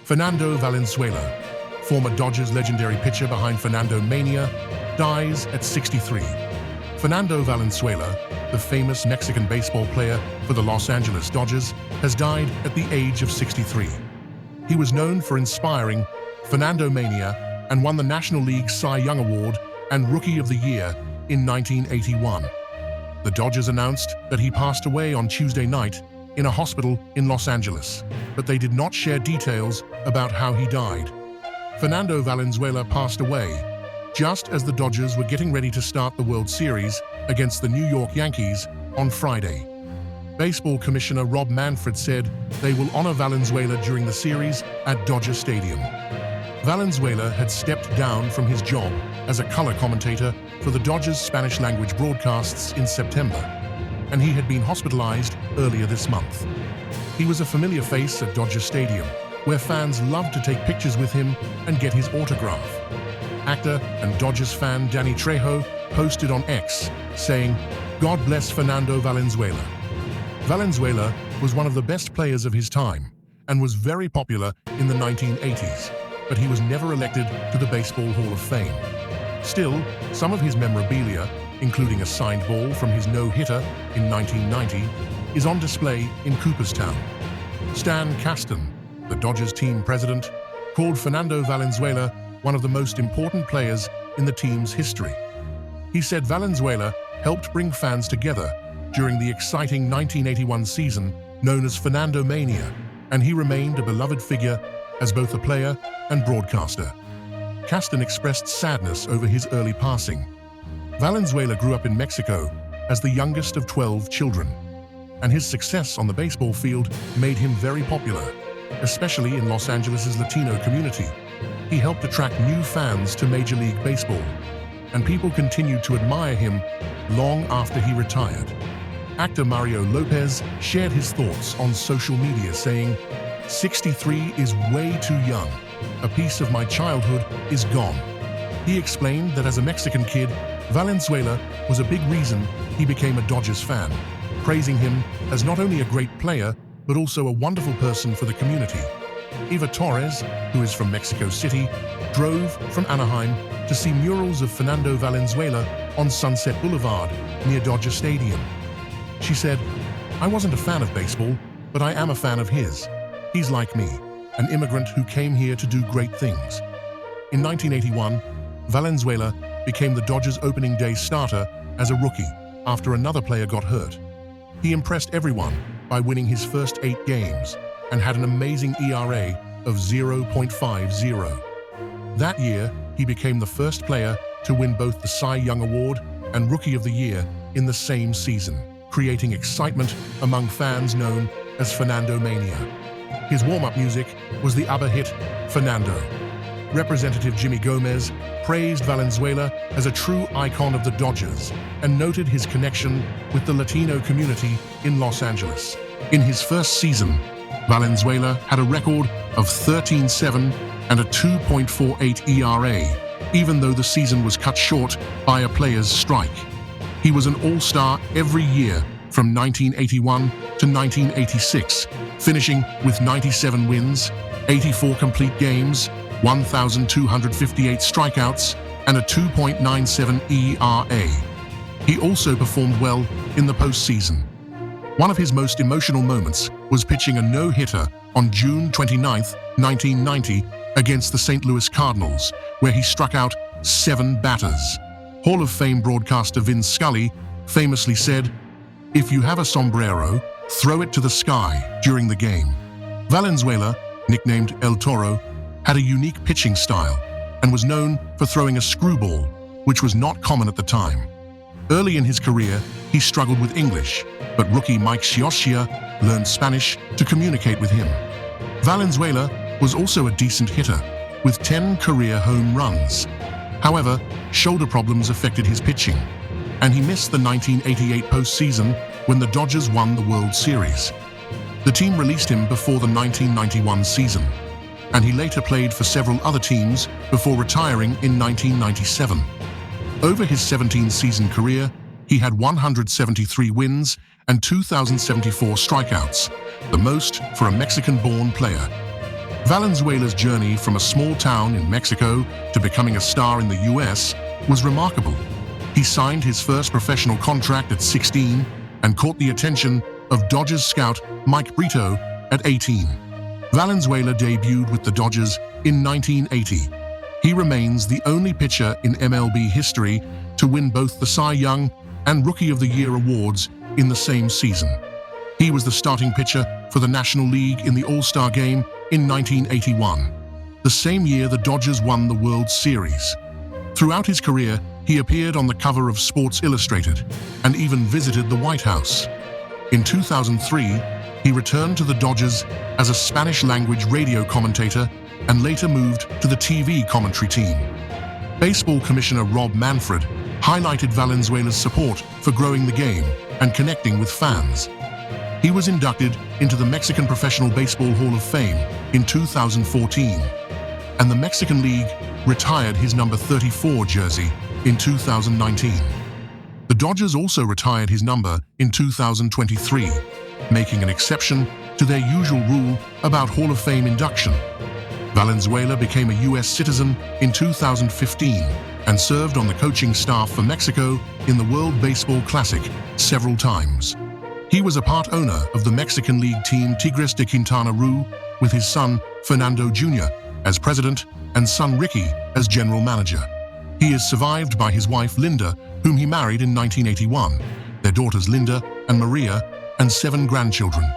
Fernando Valenzuela, former Dodgers legendary pitcher behind Fernando Mania, dies at 63. Fernando Valenzuela, the famous Mexican baseball player for the Los Angeles Dodgers, has died at the age of 63. He was known for inspiring Fernando Mania and won the National League Cy Young Award and Rookie of the Year in 1981. The Dodgers announced that he passed away on Tuesday night in a hospital in Los Angeles, but they did not share details about how he died. Fernando Valenzuela passed away just as the Dodgers were getting ready to start the World Series against the New York Yankees on Friday. Baseball Commissioner Rob Manfred said they will honor Valenzuela during the series at Dodger Stadium. Valenzuela had stepped down from his job as a color commentator for the Dodgers' Spanish-language broadcasts in September, and he had been hospitalized earlier this month. He was a familiar face at Dodger Stadium, where fans loved to take pictures with him and get his autograph. Actor and Dodgers fan Danny Trejo posted on X, saying, "God bless Fernando Valenzuela." Valenzuela was one of the best players of his time and was very popular in the 1980s, but he was never elected to the Baseball Hall of Fame. Still, some of his memorabilia, including a signed ball from his no-hitter in 1990, is on display in Cooperstown. Stan Kasten, the Dodgers team president, called Fernando Valenzuela one of the most important players in the team's history. He said Valenzuela helped bring fans together during the exciting 1981 season known as Fernando Mania, and he remained a beloved figure as both a player and broadcaster. Kasten expressed sadness over his early passing. Valenzuela grew up in Mexico as the youngest of 12 children, and his success on the baseball field made him very popular, especially in Los Angeles' Latino community. He helped attract new fans to Major League Baseball, and people continued to admire him long after he retired. Actor Mario Lopez shared his thoughts on social media, saying, "63 is way too young. A piece of my childhood is gone." He explained that as a Mexican kid, Valenzuela was a big reason he became a Dodgers fan, praising him as not only a great player, but also a wonderful person for the community. Eva Torres, who is from Mexico City, drove from Anaheim to see murals of Fernando Valenzuela on Sunset Boulevard near Dodger Stadium. She said, "I wasn't a fan of baseball, but I am a fan of his. He's like me, an immigrant who came here to do great things." In 1981, Valenzuela became the Dodgers' opening day starter as a rookie after another player got hurt. He impressed everyone by winning his first 8 games and had an amazing ERA of 0.50. That year, he became the first player to win both the Cy Young Award and Rookie of the Year in the same season, creating excitement among fans known as Fernando Mania. His warm-up music was the ABBA hit Fernando. Representative Jimmy Gomez praised Valenzuela as a true icon of the Dodgers and noted his connection with the Latino community in Los Angeles. In his first season, Valenzuela had a record of 13-7 and a 2.48 ERA, even though the season was cut short by a player's strike. He was an all-star every year from 1981 to 1986, finishing with 97 wins, 84 complete games, 1,258 strikeouts, and a 2.97 ERA. He also performed well in the postseason. One of his most emotional moments was pitching a no-hitter on June 29, 1990, against the St. Louis Cardinals, where he struck out 7 batters. Hall of Fame broadcaster Vin Scully famously said, "If you have a sombrero, throw it to the sky during the game." Valenzuela, nicknamed El Toro, had a unique pitching style and was known for throwing a screwball, which was not common at the time. Early in his career, he struggled with English, but rookie Mike Scioscia learned Spanish to communicate with him. Valenzuela was also a decent hitter, with 10 career home runs. However, shoulder problems affected his pitching, and he missed the 1988 postseason when the Dodgers won the World Series. The team released him before the 1991 season, and he later played for several other teams before retiring in 1997. Over his 17-season career, he had 173 wins and 2,074 strikeouts, the most for a Mexican-born player. Valenzuela's journey from a small town in Mexico to becoming a star in the US was remarkable. He signed his first professional contract at 16 and caught the attention of Dodgers scout Mike Brito at 18. Valenzuela debuted with the Dodgers in 1980. He remains the only pitcher in MLB history to win both the Cy Young and Rookie of the Year awards in the same season. He was the starting pitcher for the National League in the All-Star Game in 1981, the same year the Dodgers won the World Series. Throughout his career, he appeared on the cover of Sports Illustrated and even visited the White House. In 2003, he returned to the Dodgers as a Spanish-language radio commentator and later moved to the TV commentary team. Baseball Commissioner Rob Manfred highlighted Valenzuela's support for growing the game and connecting with fans. He was inducted into the Mexican Professional Baseball Hall of Fame in 2014, and the Mexican League retired his number 34 jersey in 2019. The Dodgers also retired his number in 2023, making an exception to their usual rule about Hall of Fame induction. Valenzuela became a U.S. citizen in 2015 and served on the coaching staff for Mexico in the World Baseball Classic several times. He was a part owner of the Mexican League team Tigres de Quintana Roo, with his son Fernando Jr. as president and son Ricky as general manager. He is survived by his wife Linda, whom he married in 1981, their daughters Linda and Maria, and 7 grandchildren.